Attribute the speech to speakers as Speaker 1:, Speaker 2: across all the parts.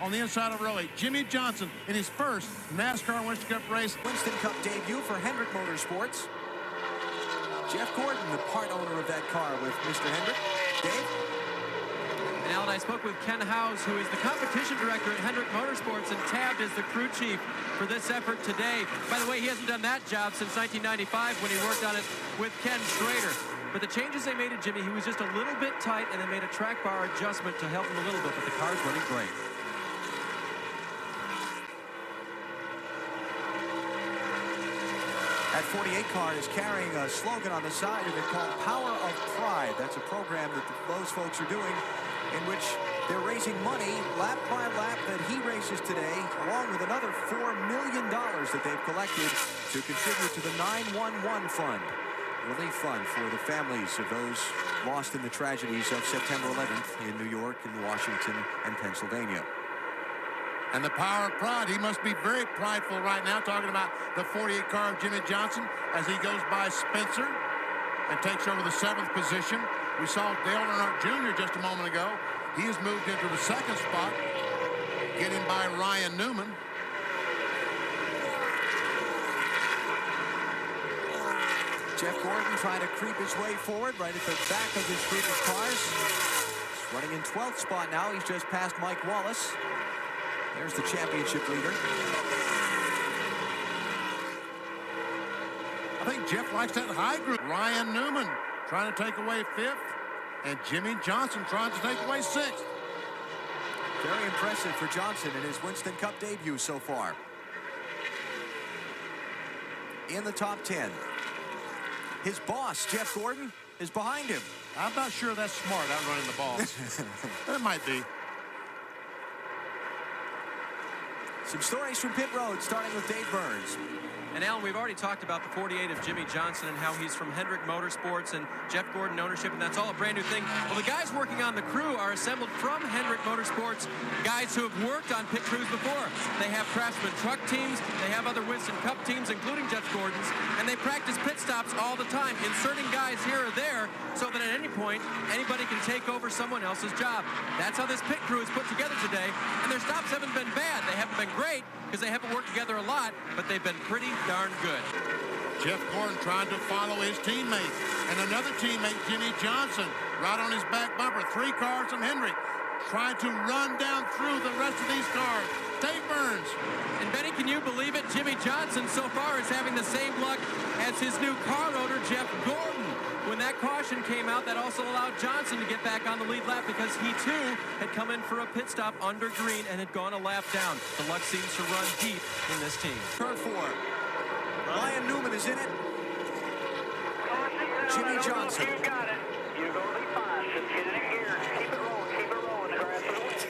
Speaker 1: on the inside of row 8. Jimmie Johnson in his first NASCAR Winston Cup race.
Speaker 2: Winston Cup debut for Hendrick Motorsports. Jeff Gordon, the part owner of that car with Mr. Hendrick. Dave?
Speaker 3: And Alan, I spoke with Ken Howes, who is the competition director at Hendrick Motorsports and tabbed as the crew chief for this effort today. By the way, he hasn't done that job since 1995 when he worked on it with Ken Schrader. But the changes they made to Jimmie, he was just a little bit tight, and they made a track bar adjustment to help him a little bit, but the car's running great.
Speaker 2: That 48 car is carrying a slogan on the side of it called Power of Pride. That's a program that those folks are doing in which they're raising money lap by lap that he races today, along with another $4 million that they've collected to contribute to the 911 Fund. Relief fund for the families of those lost in the tragedies of September 11th in New York and Washington and Pennsylvania.
Speaker 1: And the power of pride, he must be very prideful right now, talking about the 48 car of Jimmie Johnson as he goes by Spencer and takes over the 7th position. We saw Dale Earnhardt Jr. just a moment ago. He has moved into the 2nd spot, getting by Ryan Newman.
Speaker 2: Jeff Gordon trying to creep his way forward right at the back of his group of cars. He's running in 12th spot now. He's just passed Mike Wallace. There's the championship leader.
Speaker 1: I think Jeff likes that high group. Ryan Newman trying to take away 5th, and Jimmie Johnson trying to take away 6th.
Speaker 2: Very impressive for Johnson in his Winston Cup debut so far. In the top 10. His boss, Jeff Gordon, is behind him.
Speaker 1: I'm not sure that's smart, outrunning the boss. It might be.
Speaker 2: Some stories from pit road, starting with Dave Burns.
Speaker 3: And Alan, we've already talked about the 48 of Jimmie Johnson and how he's from Hendrick Motorsports and Jeff Gordon ownership, and that's all a brand new thing. Well, the guys working on the crew are assembled from Hendrick Motorsports, guys who have worked on pit crews before. They have Craftsman truck teams, they have other Winston Cup teams, including Jeff Gordon's, and they practice pit stops all the time, inserting guys here or there so that at any point, anybody can take over someone else's job. That's how this pit crew is put together today, and their stops haven't been bad. They haven't been great because they haven't worked together a lot, but they've been pretty darn good.
Speaker 1: Jeff Gordon trying to follow his teammate. And another teammate, Jimmie Johnson, right on his back bumper. 3 cars from Hendrick, trying to run down through the rest of these cars. Dave Burns.
Speaker 3: And Benny, can you believe it? Jimmie Johnson so far is having the same luck as his new car owner, Jeff Gordon. When that caution came out, that also allowed Johnson to get back on the lead lap because he too had come in for a pit stop under green and had gone a lap down. The luck seems to run deep in this team.
Speaker 2: Turn 4. Ryan Newman is in it. Jimmie Johnson.
Speaker 4: You got it. You're going to be fine. Just get it in gear. Keep it rolling. Keep it rolling. The grass is away.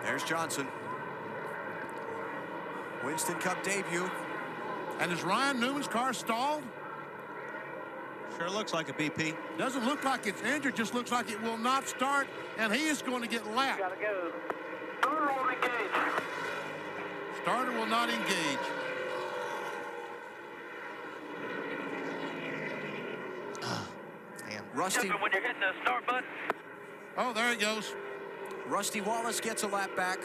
Speaker 2: There's Johnson. Winston Cup debut.
Speaker 1: And is Ryan Newman's car stalled?
Speaker 5: Sure looks like a BP.
Speaker 1: Doesn't look like it's injured, just looks like it will not start, and he is going to get lapped.
Speaker 4: Gotta go. Starter won't engage.
Speaker 1: Starter will not engage.
Speaker 5: Damn.
Speaker 2: Rusty.
Speaker 4: When you're hitting the start button.
Speaker 1: Oh, there it goes.
Speaker 2: Rusty Wallace gets a lap back.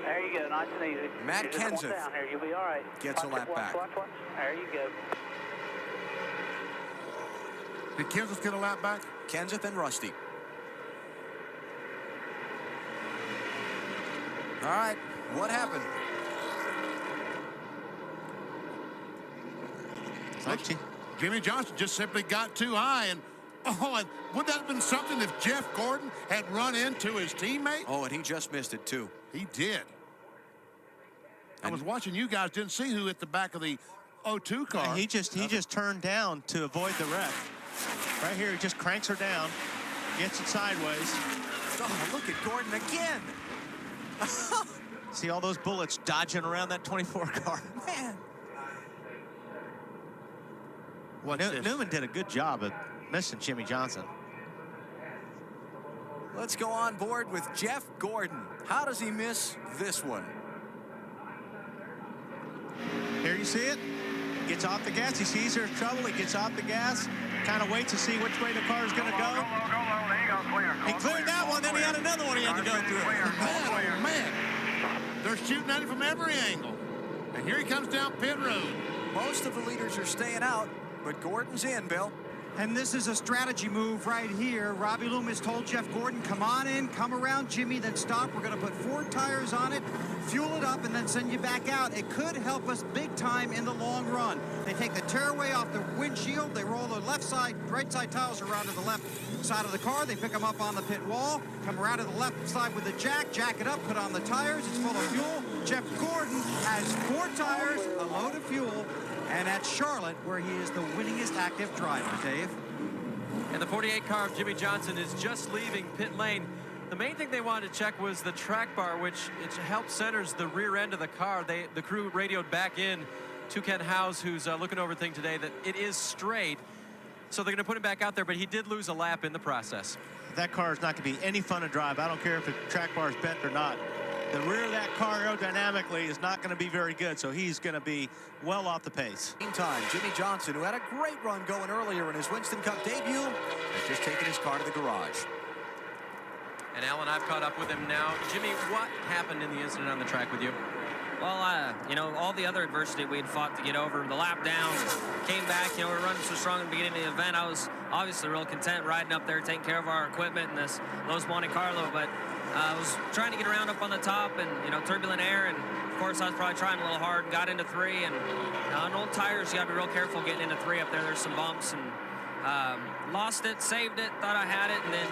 Speaker 4: There you go. Nice and easy.
Speaker 2: Matt
Speaker 4: Just one
Speaker 2: Kenseth
Speaker 4: down here. You'll be all right.
Speaker 2: gets a
Speaker 4: Watch
Speaker 2: lap
Speaker 4: it,
Speaker 2: back.
Speaker 4: Watch. There you go.
Speaker 1: Did Kenseth get a lap back?
Speaker 2: Kenseth and Rusty. All right, what happened?
Speaker 1: Jimmie Johnson just simply got too high, and and would that have been something if Jeff Gordon had run into his teammate?
Speaker 2: Oh, and he just missed it too.
Speaker 1: He did. I was watching you guys, didn't see who hit the back of the 02 car.
Speaker 5: Yeah, he just turned down to avoid the wreck. Right here, he just cranks her down, gets it sideways.
Speaker 2: Oh, look at Gordon again.
Speaker 5: See all those bullets dodging around that 24 car.
Speaker 2: Man.
Speaker 5: Newman did a good job of missing Jimmie Johnson.
Speaker 2: Let's go on board with Jeff Gordon. How does he miss this one?
Speaker 5: Here you see it. Gets off the gas. He sees there's trouble. He gets off the gas. Kind of waits to see which way the car is going to go.
Speaker 4: Go low. There you go. Clear.
Speaker 5: He cleared that one. Then he had another one he had to go through.
Speaker 1: Man, They're shooting at him from every angle. And here he comes down pit road.
Speaker 2: Most of the leaders are staying out, but Gordon's in, Bill.
Speaker 6: And this is a strategy move right here. Robbie Loomis told Jeff Gordon, come on in, come around Jimmie, then stop. We're going to put 4 tires on it, fuel it up, and then send you back out. It could help us big time in the long run. They take the tearaway off the windshield. They roll the left side, right side tires around to the left side of the car. They pick them up on the pit wall, come around to the left side with the jack it up, put on the tires. It's full of fuel. Jeff Gordon has 4 tires, a load of fuel, and at Charlotte, where he is the winningest active driver, Dave.
Speaker 3: And the 48 car of Jimmie Johnson is just leaving pit lane. The main thing they wanted to check was the track bar, which it helps centers the rear end of the car. The crew radioed back in to Ken Howes, who's looking over things today, that it is straight. So they're going to put him back out there, but he did lose a lap in the process.
Speaker 5: That car is not going to be any fun to drive. I don't care if the track bar is bent or not. The rear of that car aerodynamically is not going to be very good, so he's going to be well off the pace.
Speaker 2: Meantime, Jimmie Johnson, who had a great run going earlier in his Winston Cup debut, has just taken his car to the garage.
Speaker 3: And Alan, I've caught up with him now. Jimmie, what happened in the incident on the track with you?
Speaker 7: Well, you know, all the other adversity we had fought to get over, the lap down, came back, you know, we were running so strong in the beginning of the event. I was obviously real content riding up there, taking care of our equipment in this Los Monte Carlo, but I was trying to get around up on the top and, you know, turbulent air, and of course I was probably trying a little hard, got into 3, and on old tires, you gotta be real careful getting into 3 up there. There's some bumps, and lost it, saved it, thought I had it, and then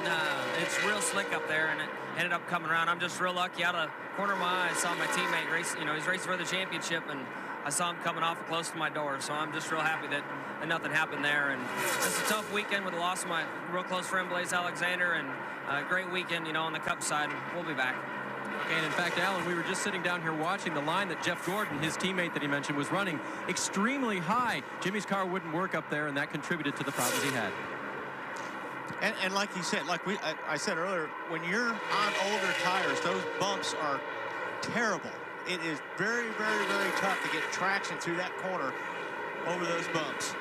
Speaker 7: it's real slick up there, and it ended up coming around. I'm just real lucky. Out of the corner of my eye, I saw my teammate race, you know, he's racing for the championship, and I saw him coming off close to my door, so I'm just real happy that nothing happened there. And it's a tough weekend with the loss of my real close friend Blaze Alexander, and a great weekend, you know, on the Cup side. We'll be back.
Speaker 3: Okay, and in fact, Alan, we were just sitting down here watching the line that Jeff Gordon, his teammate that he mentioned, was running extremely high. Jimmie's car wouldn't work up there, and that contributed to the problems he had.
Speaker 5: And like you said, like I said earlier, when you're on older tires, those bumps are terrible. It is very, very, very tough to get traction through that corner over those bumps.